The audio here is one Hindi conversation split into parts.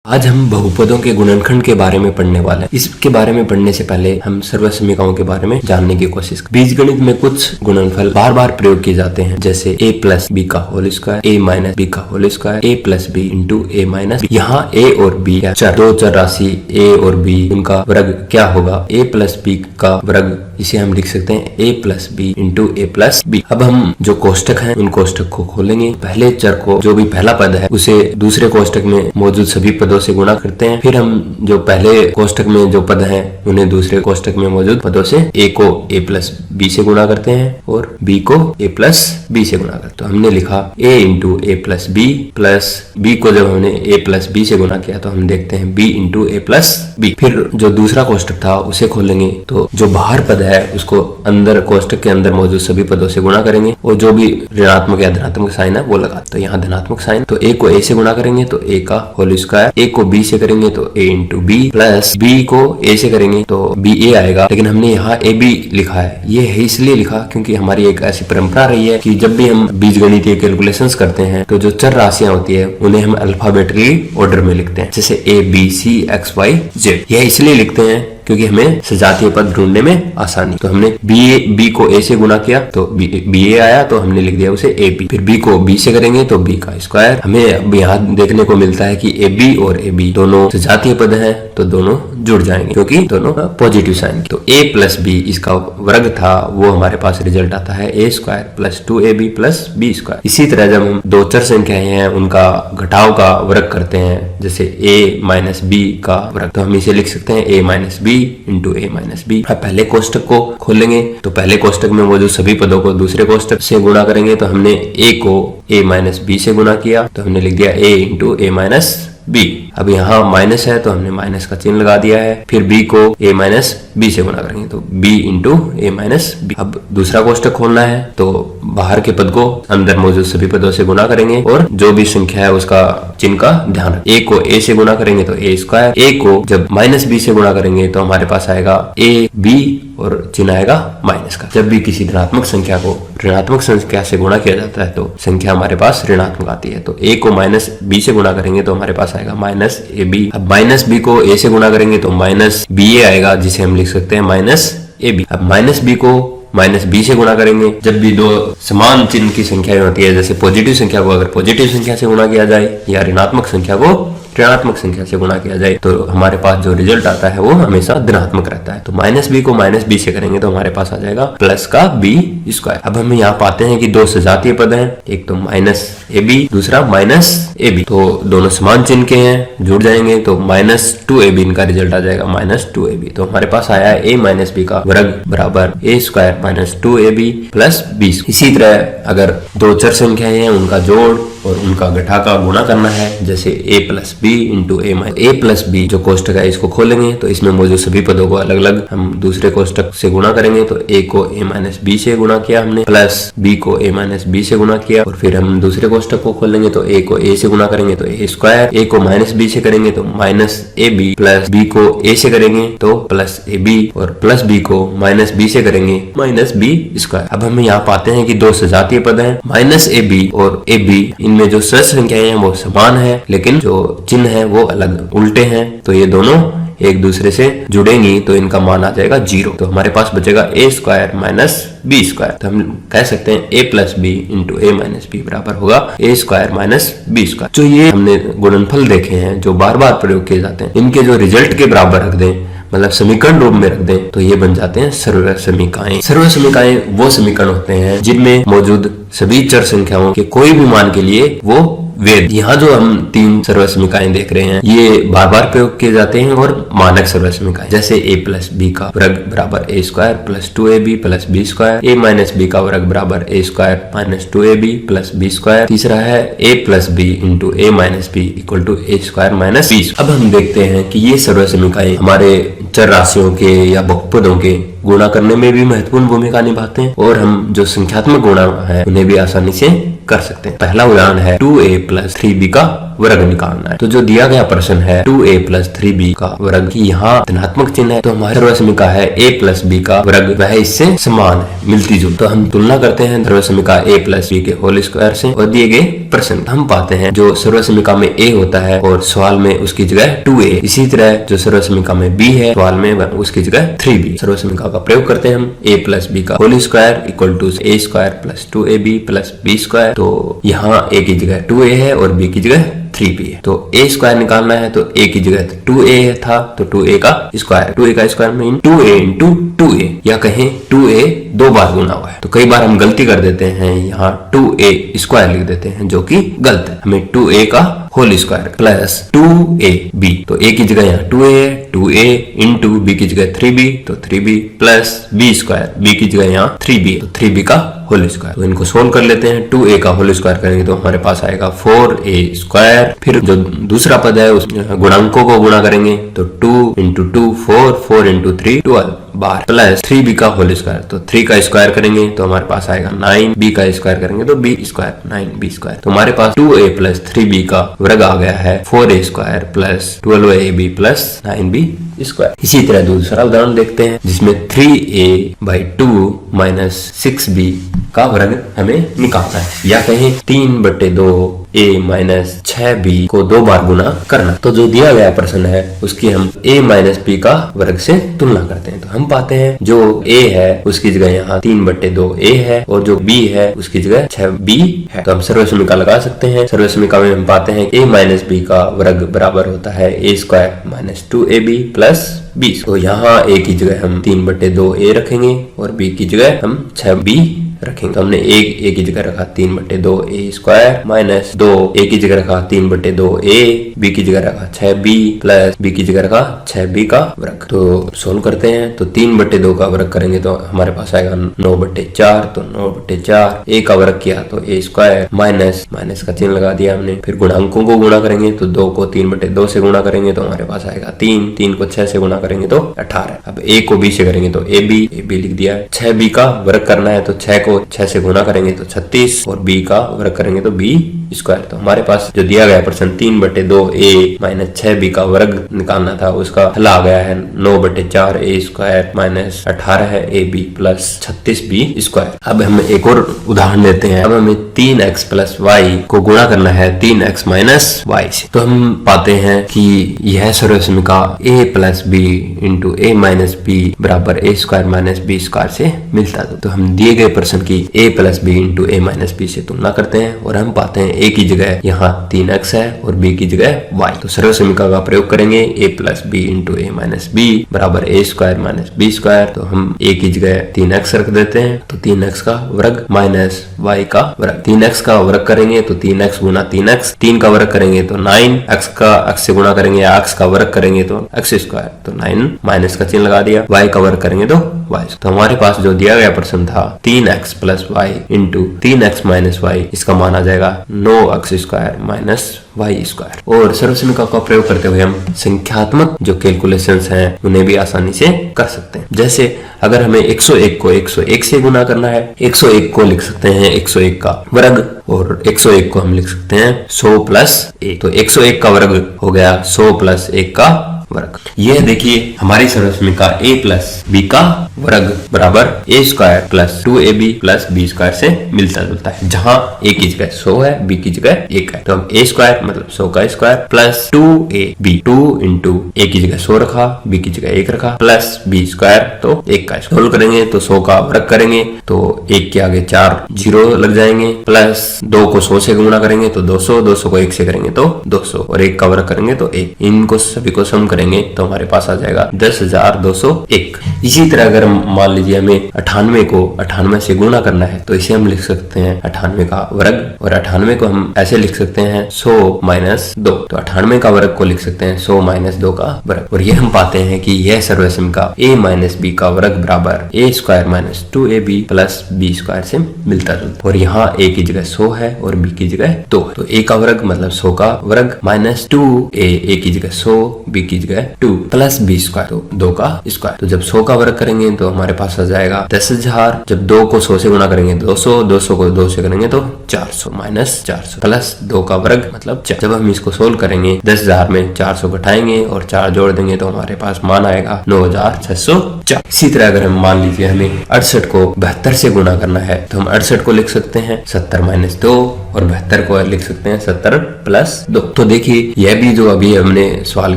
आज हम बहुपदों के गुणनखंड के बारे में पढ़ने वाले हैं। इसके बारे में पढ़ने से पहले हम सर्वसमीकाओं के बारे में जानने की कोशिश करें। बीजगणित में कुछ गुणनफल बार बार प्रयोग किए जाते हैं, जैसे a प्लस बी का whole square, a minus B का whole square, a plus B into a minus B. यहाँ a और b दो चर राशि a और b, उनका वर्ग क्या होगा? a प्लस बी का वर्ग, इसे हम लिख सकते हैं a plus B into a plus b. अब हम जो कोष्टक हैं उन कोष्टक को खोलेंगे। पहले चर को, जो भी पहला पद है, उसे दूसरे कोष्टक में मौजूद सभी पदों से गुणा करते हैं। फिर हम जो पहले कोष्टक में जो पद हैं उन्हें दूसरे कोष्टक में मौजूद पदों से a को a प्लस बी से गुणा करते हैं और b को a प्लस बी से गुणा करते हैं। तो हमने लिखा a into a plus b, plus b को जब हमने a प्लस बी से गुणा किया तो हम देखते हैं b into a plus b. फिर जो दूसरा कोष्टक था उसे खोलेंगे तो जो बाहर पद है उसको अंदर कोष्टक के अंदर मौजूद सभी पदों से गुणा करेंगे और जो भी ऋणात्मक या धनात्मक साइन है वो लगा। तो यहाँ धनात्मक साइन, तो a को a से गुणा करेंगे तो a का होल स्क्वायर, a को b से करेंगे तो a into b, plus b को a से करेंगे तो ba आएगा। लेकिन हमने यहाँ ab लिखा है, ये है इसलिए लिखा क्योंकि हमारी एक ऐसी परंपरा रही है कि जब भी हम बीजगणितीय कैलकुलेशंस करते हैं तो जो चर राशियां होती है उन्हें हम अल्फाबेटली ऑर्डर में लिखते हैं, जैसे a b c x y z। यह इसलिए लिखते हैं क्योंकि हमें सजातीय पद ढूंढने में आसानी। तो हमने b को a से गुणा किया तो ba आया, तो हमने लिख दिया उसे ab। फिर b को b से करेंगे तो b का स्क्वायर। हमें अब यहाँ देखने को मिलता है कि ab और ab दोनों सजातीय पद हैं तो दोनों जुड़ जाएंगे क्योंकि दोनों पॉजिटिव साइन। तो a प्लस बी इसका वर्ग था, वो हमारे पास रिजल्ट आता है a square plus 2ab plus b square. इसी तरह जब हम दो चर संख्याएं हैं उनका घटाव का वर्ग करते हैं, जैसे a माइनस बी का वर्ग, तो हम इसे लिख सकते हैं a minus b into a minus b. पहले कोष्टक को खोलेंगे तो पहले कोष्टक में मौजूद सभी पदों को दूसरे कोष्टक से गुणा करेंगे। तो हमने a को a माइनस बी से गुणा किया तो हमने लिख दिया a into a minus b. अब यहाँ माइनस है तो हमने माइनस का चिन्ह लगा दिया है। फिर b को a माइनस बी से गुणा करेंगे तो b into a minus b. अब दूसरा कोष्टक खोलना है तो बाहर के पद को अंदर मौजूद सभी पदों से गुणा करेंगे और जो भी संख्या है उसका चिन्ह का ध्यान रखें। a को a से गुणा करेंगे तो a स्क्वायर, a को जब माइनस बी से गुणा करेंगे तो हमारे पास आएगा a b और चिन्ह आएगा माइनस का। जब भी किसी धनात्मक संख्या को ऋणात्मक संख्या से गुणा किया जाता है तो संख्या हमारे पास ऋणात्मक आती है। तो a को माइनस बी से गुणा करेंगे तो हमारे पास आएगा माइनस ए बी। अब माइनस बी को a से गुणा करेंगे तो माइनस बी ए आएगा, जिसे हम लिख सकते हैं माइनस ए बी। अब माइनस बी को माइनस बी से गुणा करेंगे। जब भी दो समान चिन्ह की संख्याएं होती है, जैसे पॉजिटिव संख्या को अगर पॉजिटिव संख्या से गुणा किया जाए या ऋणात्मक संख्या को ऋणात्मक संख्या से गुणा किया जाए तो हमारे पास जो रिजल्ट आता है वो हमेशा धनात्मक रहता है। तो माइनस बी को माइनस बी से करेंगे तो हमारे पास आ जाएगा प्लस का बी स्क्वायर। अब हम यहाँ पाते हैं कि दो सजातीय पद हैं, एक तो माइनस ए बी, दूसरा माइनस ए बी। तो दोनों समान चिन्ह के हैं, जुड़ जाएंगे तो माइनस 2ab इनका रिजल्ट आ जाएगा माइनस 2ab। तो हमारे पास आया है a माइनस बी का वर्ग बराबर a square minus 2ab plus b। इसी तरह अगर दो चर संख्याएं हैं उनका जोड़ और उनका घटा का गुणा करना है, जैसे a plus B into a plus b, जो कोष्टक है इसको खोलेंगे तो इसमें मौजूद सभी पदों को अलग अलग हम दूसरे कोष्टक से गुणा करेंगे। तो a को a माइनस बी से गुणा किया हमने, प्लस b को a माइनस बी से गुणा किया और फिर हम दूसरे कोष्टक को खोलेंगे तो a को a से गुणा करेंगे तो a स्क्वायर, a को माइनस बी से करेंगे तो minus a b, plus b को a से करेंगे तो प्लस ए बी और प्लस b को माइनस बी से करेंगे माइनस बी स्क्वायर। अब हम यहाँ पाते हैं कि दो सजातीय पद हैं, माइनस ए बी और ए बी, इनमें जो सह संख्याएं हैं वो समान है लेकिन जो चिन्ह है वो अलग उल्टे हैं। तो ये दोनों एक दूसरे से जुड़ेंगी तो इनका मान आ जाएगा 0। तो हमारे पास बचेगा a square minus B square. तो हम कह सकते हैं a plus B into a minus B बराबर होगा a square minus B square. जो ये हमने गुणनफल देखे हैं जो बार बार प्रयोग किए जाते हैं, इनके जो रिजल्ट के बराबर रख दें, मतलब समीकरण रूप में रख दें, तो ये बन जाते हैं सर्वसमीकाएं। सर्वसमीकाएं वो समीकरण होते हैं जिनमें मौजूद सभी चर संख्याओं के कोई भी मान के लिए वो वेद। यहाँ जो हम तीन सर्वसमीकाएं देख रहे हैं ये बार बार प्रयोग किए जाते हैं और मानक सर्वसमीकाएं, जैसे a प्लस बी का वर्ग बराबर a square plus 2ab plus b square, a minus B का वर्ग बराबर a square minus 2ab plus b square. तीसरा है a plus B into a minus b equal to a square minus b. अब हम देखते हैं कि ये सर्वसमीकाएं हमारे चर राशियों के या बहुपदों के गुणा करने में भी महत्वपूर्ण भूमिका निभाते हैं और हम जो संख्यात्मक गुणा है उन्हें भी आसानी से कर सकते हैं। पहला उदाहरण है 2a प्लस 3b का वर्ग निकालना है। तो जो दिया गया प्रश्न है 2a प्लस 3b का वर्ग की यहाँ धनात्मक चिन्ह है, तो हमारे सर्वसमीका है a प्लस b का वर्ग वह इससे समान है, मिलती जुलती। तो हम तुलना करते हैं सर्वसमीका a प्लस b के होल स्क्वायर से और दिए गए प्रश्न। हम पाते हैं जो सर्वसमीका में a होता है और सवाल में उसकी जगह 2a, इसी तरह जो सर्वसमीका में b है सवाल में उसकी जगह 3b। सर्वसमीका का प्रयोग करते हैं हम a प्लस b का whole square equal to a square plus 2ab plus b square. तो यहाँ a की जगह 2a है और b की जगह 3b है। तो a स्क्वायर निकालना है तो a की जगह 2a था तो 2a का स्क्वायर, 2a का square mean 2a into 2a, या कहें 2a दो बार गुना हुआ है। तो कई बार हम गलती कर देते हैं, यहाँ 2a स्क्वायर लिख देते हैं जो कि गलत है। हमें 2a का होल स्क्वायर प्लस 2ab, तो a की जगह यहाँ 2a है, 2a इंटू b की जगह 3b तो 3b plus b square, b की जगह यहाँ 3b तो 3b का होल स्क्वायर। तो इनको सोल्व कर लेते हैं। 2a का होल स्क्वायर करेंगे तो हमारे पास आएगा 4a स्क्वायर। फिर जो दूसरा पद है उस गुणांकों को गुणा करेंगे तो 2 इंटू 2 4, 4 इंटू 3 12 बार प्लस 3b का होल स्क्वायर। तो 3 का स्क्वायर करेंगे तो हमारे पास आएगा 9, b का स्क्वायर करेंगे तो b स्क्वायर 9b स्क्वायर। तो हमारे पास 2a प्लस 3b का वर्ग आ गया है 4a square plus 12ab plus 9b square. इसी तरह दूसरा उदाहरण देखते हैं जिसमें 3a बाई 2 माइनस 6b का वर्ग हमें निकालना है, या कहें 3/2 a माइनस 6b को दो बार गुना करना। तो जो दिया गया प्रश्न है उसकी हम a माइनस b का वर्ग से तुलना करते हैं। तो हम पाते हैं जो a है उसकी जगह यहाँ 3/2 a है और जो b है उसकी जगह 6b है। तो हम सर्वसमीका लगा सकते हैं। सर्वसमीका में हम पाते हैं a माइनस b का वर्ग बराबर होता है a square minus 2ab plus b। तो यहाँ a की जगह हम 3/2 a रखेंगे और b की जगह हम 6b रखेंगे। तो हमने a की जगह रखा 3/2 a स्क्वायर माइनस 2 a की जगह रखा 3/2 a, b की जगह रखा 6b प्लस b की जगह रखा 6b का वर्ग। तो सोल्व करते हैं। तो 3/2 का वर्ग करेंगे तो हमारे पास आएगा 9/4। तो 9/4 a का वर्ग किया तो a स्क्वायर माइनस माइनस का चिन्ह लगा दिया हमने। फिर गुणांकों को गुणा करेंगे तो 2 को 3/2 से गुणा करेंगे तो हमारे पास आएगा 3, 3 को 6 से गुणा करेंगे तो 18। अब a को b से करेंगे तो ab लिख दिया है। 6b का वर्ग करना है तो 6 को 6 से गुणा करेंगे तो 36 और b का वर्ग करेंगे तो b स्क्वायर। तो हमारे पास जो दिया गया प्रश्न 3/2 a माइनस 6b का वर्ग निकालना था उसका हल आ गया है 9/4 a स्क्वायर माइनस 18 है ab प्लस 36b स्क्वायर। अब हम एक और उदाहरण लेते हैं। अब हमें 3x प्लस y को गुणा करना है 3x माइनस y से। तो हम पाते हैं कि यह सर्वसमीका a plus b into a minus b बराबर a square minus b square से मिलता है। तो हम दिए गए प्रश्न की a plus b into a minus b से तुलना करते हैं और हम पाते हैं a की जगह यहाँ 3x है और b की जगह y। तो सर्वसमीका का प्रयोग करेंगे a plus b into a minus b बराबर a square minus b square. तो हम a की जगह 3x रख देते हैं तो 3x का वर्ग माइनस y का वर्ग। 3x का वर्ग करेंगे तो 3x गुना 3x, 3 का वर्ग करेंगे तो 9, x का x से गुणा करेंगे या x का वर्ग करेंगे तो x स्क्वायर। तो 9 माइनस का चिन्ह लगा दिया, y का वर्ग करेंगे तो y। तो हमारे पास जो दिया गया प्रश्न था 3x plus y into 3x minus y, इसका मान आ जाएगा 9x square minus y square. और सर्वसमीका का प्रयोग करते हुए हम संख्यात्मक जो कैलकुलेशंस हैं उन्हें भी आसानी से कर सकते हैं। जैसे अगर हमें 101 को 101 से गुणा करना है, 101 को लिख सकते हैं 101 का वर्ग और 101 को हम लिख सकते हैं 100 प्लस 1। तो 101 का वर्ग हो गया 100 प्लस 1 का वर्ग। यह देखिए हमारी सर्वसमीका a प्लस b का वर्ग बराबर a square plus 2ab plus b square से मिलता जुलता है, जहां a की जगह 100 है, b की जगह 1 है। तो हम a स्क्वायर मतलब 100 का square plus 2ab, 2 into a की जगह 100 रखा, b की जगह 1 रखा प्लस b स्क्वायर तो 1 का सोल्व करेंगे तो 100 का वर्ग करेंगे तो 1 के आगे 4 0 लग जाएंगे प्लस 2 को 100 से गुणा करेंगे तो 200, 200 को 1 से करेंगे तो 200 और 1 का वर्ग करेंगे तो 1। इनको सभी को सम करेंगे तो हमारे पास आ जाएगा 10,201। इसी तरह अगर मान लीजिए हमें 98 को 98 से गुणा करना है तो इसे हम लिख सकते हैं 98 का वर्ग और 98 को हम ऐसे लिख सकते हैं 100 माइनस 2। तो 98 का वर्ग को लिख सकते हैं 100 माइनस 2 का वर्ग। और ये हम पाते हैं कि यह सर्वसमीका a माइनस b का वर्ग बराबर a square minus 2ab plus b square से मिलता जुलता। और यहाँ a की जगह 100 है और b की जगह 2 है। तो a का वर्ग मतलब 100 का वर्ग माइनस 2a, a की जगह 100, b की जगह 2 प्लस b स्क्वायर तो 2 का स्क्वायर। तो जब 100 का वर्ग करेंगे तो हमारे पास आ जाएगा 10,000। जब 2 को 100 से गुना करेंगे 200, 200 को 2 से करेंगे तो 400 माइनस 400 प्लस 2 का वर्ग मतलब 4। जब हम इसको सोल्व करेंगे 10,000 में 400 घटाएंगे और 4 जोड़ देंगे तो हमारे पास मान आएगा 9,604। इसी तरह अगर हम मान लीजिए हमें 68 को 72 से गुना करना है तो हम 68 को लिख सकते हैं 70 माइनस 2 और 72 को लिख सकते हैं 70 प्लस 2। तो देखिए यह भी जो अभी हमने सवाल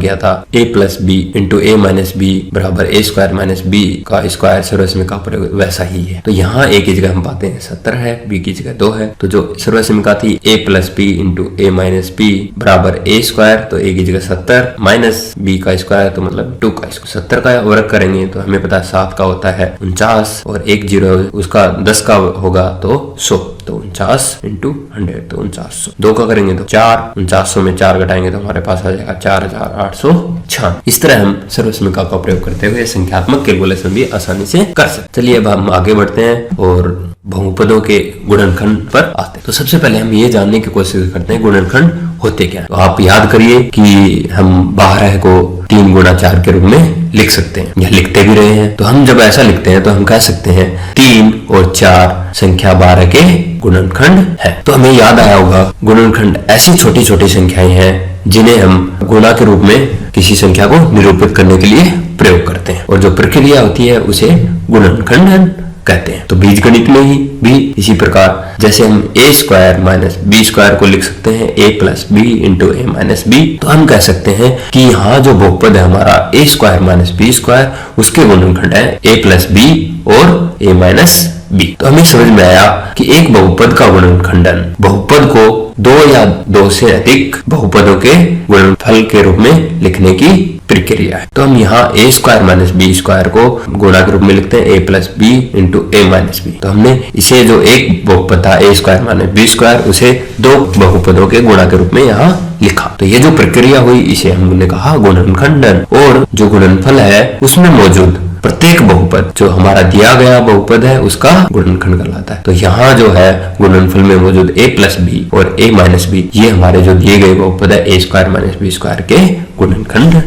किया था a plus B into A minus B बराबर ए स्क्वायर माइनस बी का स्क्वायर सर्वसमीका प्रयोग वैसा ही है। तो यहाँ a की जगह हम पाते हैं 70 है, b की जगह 2 है। तो जो सर्वसमीका थी a plus B into A minus B बराबर ए स्क्वायर, तो a की जगह 70 माइनस b का स्क्वायर तो मतलब 2 का स्क्वायर। 70 का वर्ग करेंगे तो हमें पता है 7 का होता है 49 और 1 जीरो उसका 10 का होगा तो 100, तो 49 इंटू 100 तो 4900। 2 का करेंगे तो 4, 4900 में 4 घटाएंगे तो हमारे पास आ जाएगा 4896। इस तरह हम सर्वसमीका का प्रयोग करते हुए संख्यात्मक कैलकुलेशन भी आसानी से कर सकते। चलिए अब हम आगे बढ़ते हैं और बहुपदों के गुणनखंड पर आते हैं। तो सबसे पहले हम ये जानने की कोशिश करते हैं गुणनखंड होते क्या। तो आप याद करिए कि हम 12 को 3 गुणा 4 के रूप में लिख सकते हैं या लिखते भी रहे हैं। तो हम जब ऐसा लिखते हैं तो हम कह सकते हैं 3 और 4 संख्या 12 के गुणनखंड है। तो हमें याद आया होगा गुणनखंड ऐसी छोटी छोटी संख्याएं हैं जिन्हें हम गुणा के रूप में किसी संख्या को निरूपित करने के लिए प्रयोग करते हैं और जो प्रक्रिया होती है उसे गुणनखंडन कहते हैं। तो बीजगणित में ही भी इसी प्रकार जैसे हम a square minus B square को लिख सकते हैं a plus B into A minus B, तो हम कह सकते हैं कि यहाँ जो बहुपद है हमारा a square minus B square उसके गुणनखंड है a प्लस बी और a माइनस बी। तो हमें समझ में आया कि एक बहुपद का गुणनखंडन बहुपद को 2 या 2 से अधिक बहुपदों के गुणनफल के रूप में लिखने की प्रक्रिया है। तो हम यहाँ a square minus B square को गुणा के रूप में लिखते हैं a plus B into A minus B. तो हमने इसे जो एक बहुपद था a square minus B square उसे 2 बहुपदों के गुणा के रूप में यहाँ लिखा। तो ये जो प्रक्रिया हुई इसे हमने कहा गुणनखंडन। और जो गुणनफल है उसमें मौजूद प्रत्येक बहुपद जो हमारा दिया गया बहुपद है उसका गुणनखंड कहलाता है। तो यहाँ जो है गुणनफल में मौजूद a प्लस बी और a माइनस बी ये हमारे जो दिए गए बहुपद है a square minus B square के गुणनखंड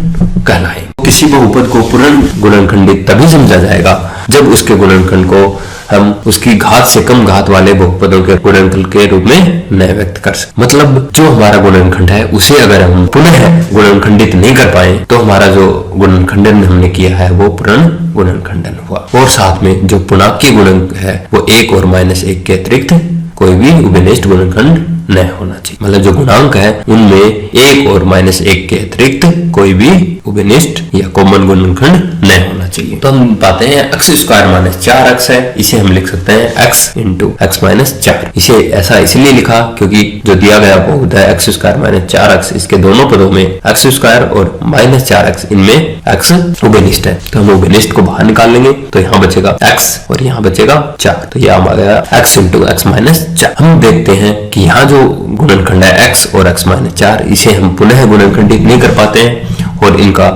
कहलाए। किसी बहुपद को पूर्ण गुणनखंडित तभी समझा जाएगा जब उसके गुणनखंड को हम उसकी घात से कम घात वाले बहुपदों के गुणनफल के रूप में न व्यक्त कर सकते। मतलब जो हमारा गुणनखंड है उसे अगर हम पुनः गुणनखंडित नहीं कर पाए तो हमारा जो गुणनखंडन हमने किया है वो पूर्ण गुणनखंडन हुआ। और साथ में जो पूर्णांक गुणक है वो 1 और -1 के अतिरिक्त कोई भी उभयनिष्ठ गुणनखंड न होना चाहिए। मतलब जो गुणांक है उनमें 1 और -1 के अतिरिक्त कोई भी उभयनिष्ठ या कॉमन गुणनखंड न होना चाहिए। तो हम पाते हैं x स्क्वायर माइनस 4x है, इसे हम लिख सकते हैं x इंटू x माइनस 4। इसे ऐसा इसलिए लिखा क्योंकि जो दिया गया बहुपद है x स्क्वायर माइनस 4x इसके दोनों पदों में x स्क्वायर और माइनस 4x इनमें x उभयनिष्ठ है। तो हम उभयनिष्ठ को बाहर निकाल लेंगे तो यहाँ बचेगा x और यहाँ बचेगा 4। तो यह आ गया x इंटू x माइनस 4। हम देखते हैं कि यहाँ जो गुणनखंड है x और x माइनस 4 इसे हम पुनः गुणनखंडित नहीं कर पाते हैं और इनका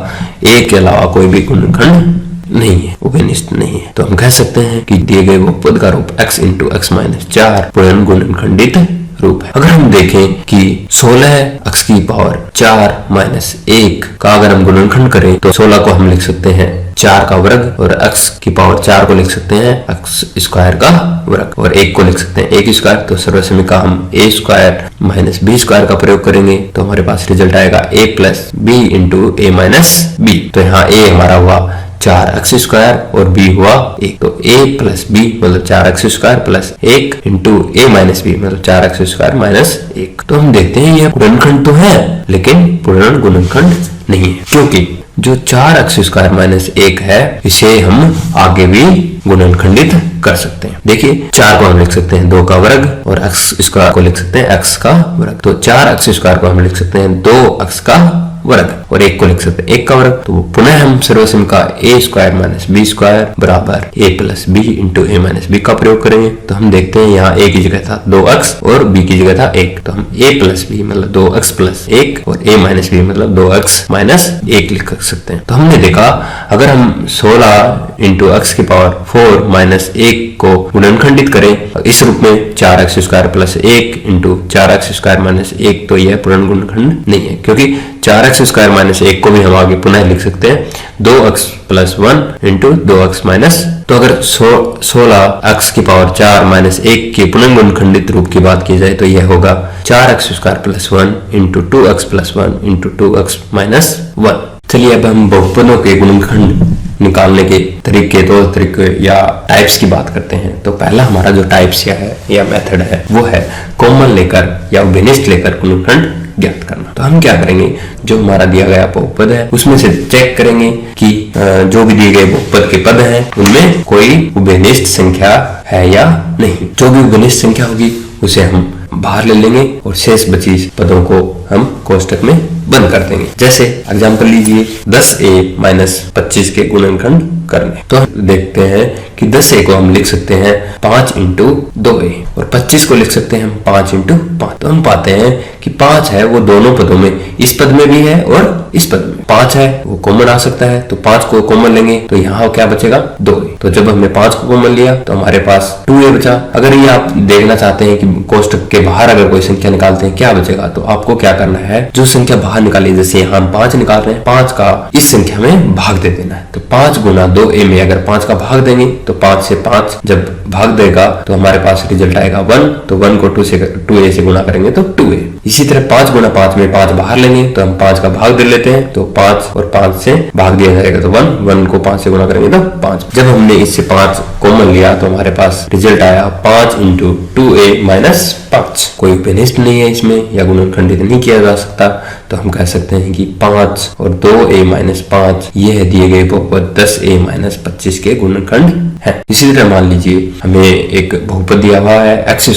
एक के अलावा कोई भी गुणनखंड नहीं है, उभयनिष्ठ नहीं है। तो हम कह सकते हैं कि दिए गए बहुपद का रूप x इंटू x माइनस 4 पूर्ण गुणनखंडित रूप है। अगर हम देखें कि 16x की पावर 4 माइनस 1 का अगर हम गुणनखंड करें तो 16 को हम लिख सकते हैं 4 का वर्ग और x की पावर 4 को लिख सकते हैं x स्क्वायर का वर्ग और 1 को लिख सकते हैं 1 स्क्वायर। तो सर्वसमीका हम a square minus B square का प्रयोग करेंगे तो हमारे पास रिजल्ट आएगा a plus B into A minus B. तो यहाँ a हमारा हुआ 4x स्क्वायर और b हुआ 1। तो a प्लस बी मतलब 4x स्क्वायर प्लस 1 इंटू ए माइनस बी मतलब 4x स्क्वायर माइनस 1। तो हम देखते हैं यह गुणनखंड तो है लेकिन पूर्ण गुणनखंड नहीं है क्योंकि जो 4x स्क्वायर माइनस 1 है इसे हम आगे भी गुणनखंडित कर सकते हैं। देखिए 4 को हम लिख सकते हैं 2 का वर्ग और x स्क्वायर को लिख सकते हैं x का वर्ग। तो 4x स्क्वायर को हम लिख सकते हैं 2x का वर्ग और 1 को लिख सकते हैं 1 का वर्ग। तो पुनः हम सर्वसमीका a square minus B square बराबर a plus B into A minus B का प्रयोग करेंगे तो हम देखते हैं यहाँ a की जगह था 2x और b की जगह था 1। तो हम a प्लस बी मतलब 2x प्लस 1 और a माइनस बी मतलब 2x माइनस 1 लिख सकते हैं। तो हमने देखा अगर हम 16 इंटू x की पावर 4 माइनस 1 को गुणनखंडित करें इस रूप में 4x square plus 1 into 4x square minus 1 तो यह पूर्ण गुणनखंड नहीं है क्योंकि 4x² माइनस 1 को भी हम आगे पुनः लिख सकते हैं 2x plus 1 into 2x minus. तो अगर 16x की पावर 4 माइनस 1 के पुनः गुणनखंडित रूप की बात की जाए तो यह होगा 4x² plus 1 into 2x plus 1 into 2x minus 1। चलिए अब हम बहुपदों के गुणनखंड निकालने के दो तरीके या टाइप्स की बात करते हैं। तो पहला हमारा जो टाइप्स या मेथड है वो है कॉमन लेकर या उभयनिष्ठ लेकर गुणनखंड ज्ञात करना। तो हम क्या करेंगे, जो हमारा दिया गया बहुपद है उसमें से चेक करेंगे कि जो भी दिए गए बहुपद के पद हैं उनमें कोई उभयनिष्ठ संख्या है या नहीं। जो भी उभयनिष्ठ संख्या होगी उसे हम बाहर ले लेंगे और शेष बची पदों को हम कोष्टक में बंद कर देंगे। जैसे एग्जांपल लीजिए 10a माइनस 25 के गुणनखंड करने। तो हम देखते हैं कि 10a को हम लिख सकते हैं 5 इंटू 2a और 25 को लिख सकते हैं हम 5 इंटू 5। तो हम पाते हैं कि 5 है वो दोनों पदों में, इस पद में भी है और इस पद में 5 है, वो कॉमन आ सकता है। तो 5 को कॉमन लेंगे तो यहाँ क्या बचेगा 2a। तो जब हमने 5 को कॉमन लिया तो हमारे पास 2a बचा। अगर ये आप देखना चाहते हैं कि कोष्टक के बाहर अगर कोई संख्या निकालते हैं क्या बचेगा, तो आपको क्या करना है, जो संख्या बाहर निकाली, जैसे यहाँ हम 5 निकाल रहे हैं, 5 का इस संख्या में भाग दे देना है। तो 5 गुना 2a में अगर 5 का भाग देंगे तो 5 से 5 जब भाग देगा तो हमारे पास रिजल्ट आएगा 1। तो 1 को 2a से गुना करेंगे तो 2a। इसी तरह 5 गुना 5 में 5 बाहर लेंगे तो हम 5 का भाग दे लेते हैं, तो 5 और 5 से भाग दिया जाएगा तो 1। 1 को 5 से गुना करेंगे तो 5। जब हमने इससे 5 कॉमन लिया तो हमारे पास रिजल्ट आया 5 इंटू 2a माइनस 5। कोई उभयनिष्ठ नहीं है इसमें या गुणनखंडित नहीं किया जा सकता। तो हम कह सकते हैं कि 5 और 2a माइनस 5 ये दिए गए बहुपद 10a माइनस 25 के गुणनखंड है। इसी तरह मान लीजिए हमें एक बहुपद दिया हुआ है x²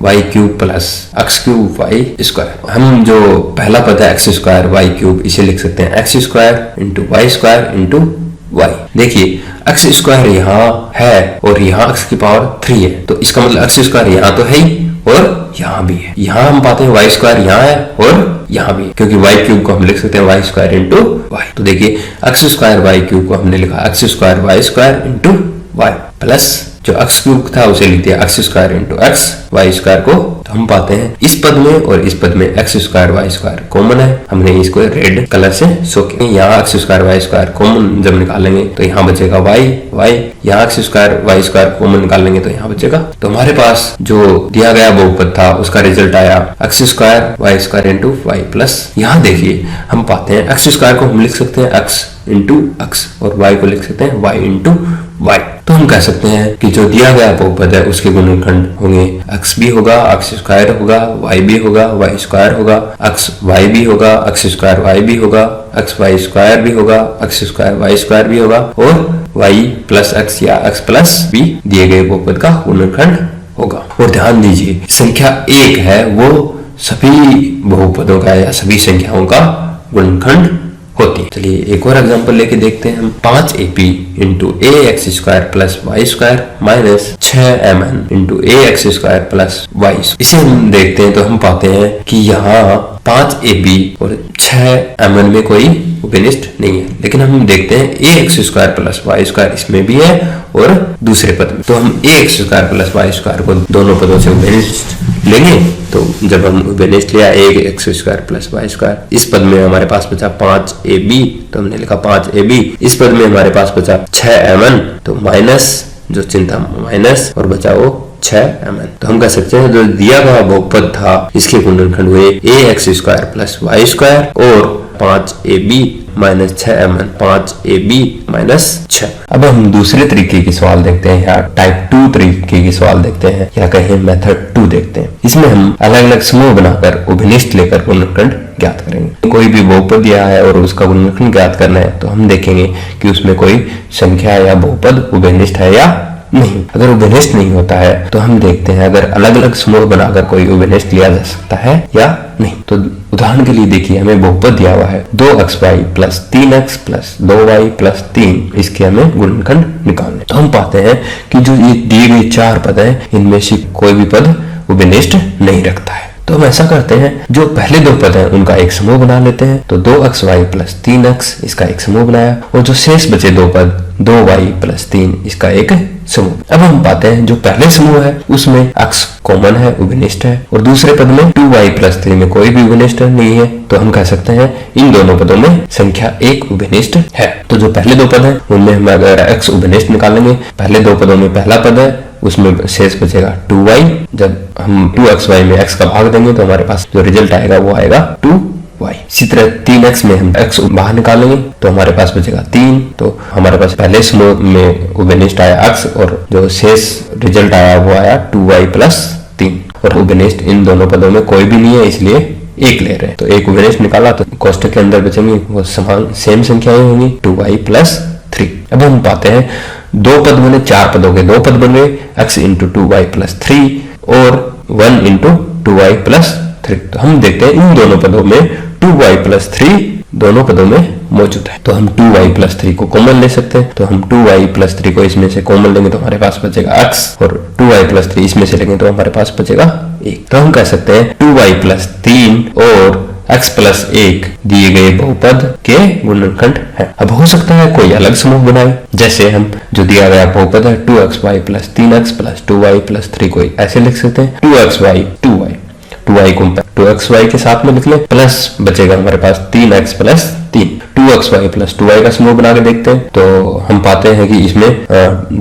y³ plus x³ y²। हम जो पहला पद है x² y³ इसे लिख सकते हैं x² into y² into y। देखिए x² यहाँ है और यहाँ x की पावर 3 है, तो इसका मतलब x² यहाँ तो है ही और यहाँ भी है। यहाँ हम पाते हैं y² यहाँ है और यहाँ भी, क्योंकि y³ को हम लिख सकते हैं y² इंटू y। तो देखिए x² y³ को हमने लिखा x² y² into y plus जो x³ था उसे लिख दिया x² इंटू x y² को। तो हम पाते हैं इस पद में और इस पद में x² y² कॉमन है। हमने इसको रेड कलर से शो किया। यहाँ x² y² कॉमन जब निकालेंगे तो यहाँ बचेगा y। यहाँ x² y² कॉमन निकालेंगे तो यहाँ बचेगा। तो हमारे पास जो दिया गया बहुपद था उसका रिजल्ट आया x² y² into y plus. यहाँ देखिए हम पाते हैं x² को हम लिख सकते हैं x इंटू x और y को लिख सकते हैं y इंटू y। तो हम कह सकते हैं कि जो दिया गया बहुपद है उसके गुणनखंड होंगे x भी होगा, x² होगा, y भी होगा, y² होगा, xy भी होगा, x² y भी होगा, xy² भी होगा, x² y² भी होगा और y प्लस x या x प्लस b दिए गए बहुपद का गुणनखंड होगा। और ध्यान दीजिए संख्या 1 है वो सभी बहुपदों का या सभी संख्याओं का गुणनखंड होती है। चलिए एक और एग्जांपल लेके देखते हैं हम 5ap into ax² plus y² minus 6mn into ax² plus y। इसे हम देखते हैं तो हम पाते हैं कि यहाँ 5ab और 6mn में कोई उभयनिष्ठ नहीं है, लेकिन हम देखते हैं ax² प्लस y² इसमें भी है और दूसरे पद में। तो हम ax² प्लस y² को दोनों पदों से उभयनिष्ठ लेंगे। तो जब हम उभयनिष्ठ लिया ax² प्लस y², इस पद में हमारे पास बचा 5ab तो हमने लिखा 5ab। इस पद में हमारे पास बचा 6mn तो माइनस जो चिन्ह था माइनस और बचा वो 6mn। तो हम कह सकते हैं जो दिया गया बहुपद था इसके गुणनखंड हुए ax² प्लस y² और 5ab minus 6mn 5ab minus 6। अब हम दूसरे तरीके के सवाल देखते हैं या टाइप 2 तरीके के सवाल देखते हैं या कहें मेथड 2 देखते हैं। इसमें हम अलग अलग समूह बनाकर उभयनिष्ठ लेकर गुणनखंड ज्ञात करेंगे। कोई भी बहुपद दिया है और उसका गुणनखंड ज्ञात करना है तो हम देखेंगे कि उसमें कोई संख्या या बहुपद उभयनिष्ठ है या नहीं। अगर उभयनिष्ठ नहीं होता है तो हम देखते हैं अगर अलग अलग समूह बनाकर कोई उभयनिष्ठ लिया जा सकता है या नहीं। तो उदाहरण के लिए देखिए हमें बहुपद दिया हुआ है 2xy plus 3x plus 2y plus 3। इसके हमें गुणनखंड निकालने। तो हम पाते हैं कि जो ये दिए गए 4 पद हैं इनमें से कोई भी पद उभयनिष्ठ नहीं रखता है। तो हम ऐसा करते हैं, जो पहले दो पद हैं उनका एक समूह बना लेते हैं। तो 2xy प्लस 3x इसका एक समूह बनाया, और जो शेष बचे दो पद 2y प्लस 3 इसका एक समूह। अब हम पाते हैं जो पहले समूह है उसमें x कॉमन है, उभयनिष्ठ है, और दूसरे पद में 2y प्लस 3 में कोई भी उभयनिष्ठ नहीं है। तो हम कह सकते हैं इन दोनों पदों में संख्या 1 उभयनिष्ठ है। तो जो पहले दो पद है उनमें हम अगर x उभयनिष्ठ निकालेंगे, पहले दो पदों में पहला पद है उसमें शेष बचेगा 2y। जब हम 2xy में x का भाग देंगे तो हमारे पास जो रिजल्ट आएगा वो आएगा 2y। इसी तरह 3x में हम x बाहर निकालेंगे तो हमारे पास बचेगा 3। तो हमारे पास पहले समूह में उभयनिष्ठ आया x, और जो शेष रिजल्ट आया वो आया 2y प्लस 3, और उभयनिष्ठ इन दोनों पदों में कोई भी नहीं है इसलिए एक ले रहे हैं। तो एक उभयनिष्ठ निकाला तो कोष्ठक के अंदर बचेंगे वो समान सेम संख्याएं होंगी 2y प्लस 3। अब हम पाते हैं दो पद बने, चार पदों के दो पद बन गए, x इंटू 2y प्लस 3 और 1 इंटू 2y प्लस 3। तो हम देखते हैं इन दोनों पदों में 2y प्लस 3 दोनों पदों में मौजूद है। तो हम 2y प्लस 3 को कॉमन ले सकते हैं। तो हम 2y प्लस 3 को इसमें से कॉमन लेंगे तो हमारे पास बचेगा x, और 2y प्लस 3 इसमें से लेंगे तो हमारे पास बचेगा 1। तो हम कह सकते हैं 2y प्लस 3 और x प्लस 1 दिए गए बहुपद के गुणनखंड है। अब हो सकता है कोई अलग समूह बनाए, जैसे हम जो दिया गया बहुपद है 2xy plus 3x plus 2y plus 3 को ऐसे लिख सकते हैं 2xy 2y को 2xy के साथ में लिख ले, प्लस बचेगा हमारे पास 3x plus 3। 2xy plus 2y का समूह बना के देखते हैं तो हम पाते हैं कि इसमें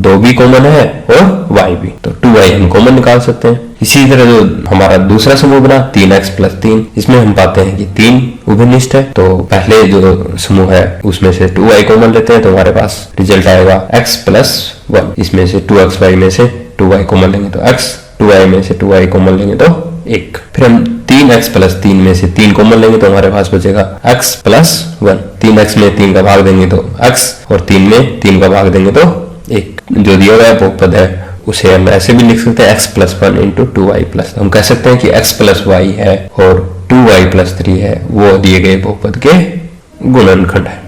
2 भी कॉमन है और y भी, तो 2y हम कॉमन निकाल सकते हैं। इसी तरह जो हमारा दूसरा समूह बना 3x प्लस 3, इसमें हम पाते हैं कि 3 उभयनिष्ठ है। तो पहले जो समूह है उसमें से 2y कॉमन लेते हैं तो हमारे पास रिजल्ट आएगा x प्लस 1। इसमें से 2xy में से 2y कॉमन लेंगे तो x, 2y में से 2y कॉमन लेंगे तो 1। फिर हम 3x प्लस 3 में से 3 कॉमन लेंगे तो हमारे पास बचेगा x प्लस 1। 3x में 3 का भाग देंगे तो x, और 3 में 3 का भाग देंगे तो 1। जो दिया गया बहुपद है उसे हम ऐसे भी लिख सकते हैं x plus 1 into 2y plus. हम कह सकते हैं कि x प्लस y है और 2y प्लस 3 है, वो दिए गए बहुपद के गुणनखंड है।